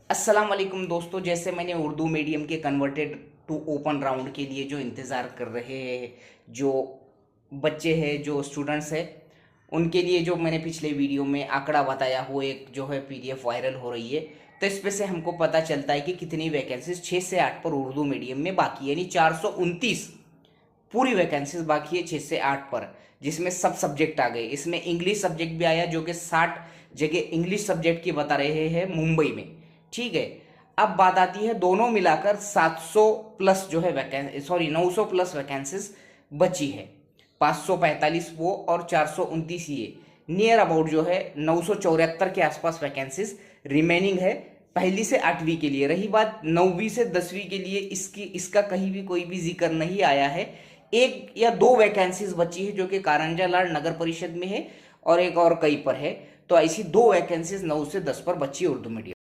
अस्सलाम वालेकुम दोस्तों, जैसे मैंने उर्दू मीडियम के कन्वर्टेड टू ओपन राउंड के लिए जो इंतज़ार कर रहे हैं, जो बच्चे हैं, जो स्टूडेंट्स हैं, उनके लिए जो मैंने पिछले वीडियो में आंकड़ा बताया, वो एक जो है पीडीएफ वायरल हो रही है। तो इस पे से हमको पता चलता है कि कितनी वैकेंसीज 6 से 8 पर उर्दू मीडियम में बाकी है, यानी 429 पूरी वैकेंसीज बाकी है 6 से 8 पर, जिसमें सब सब्जेक्ट आ गए। इसमें इंग्लिश सब्जेक्ट भी आया, जो कि 60 जगह इंग्लिश सब्जेक्ट की बता रहे हैं मुंबई में। ठीक है। अब बात आती है दोनों मिलाकर 700 प्लस जो है वैकेंसी, सॉरी 900 प्लस वैकेंसीज बची है। 545 वो और 429 ये, नियर अबाउट जो है 974 के आसपास वैकेंसीज रिमेनिंग है पहली से 8वीं के लिए। रही बात 9वीं से 10वीं के लिए, इसका कहीं भी कोई भी जिक्र नहीं आया है। एक या दो वैकेंसीज बची है जो कि कारंजा लाड नगर परिषद में है और एक और कहीं पर है। तो ऐसी दो वैकेंसीज 9 से 10 पर बची है उर्दू मीडियम।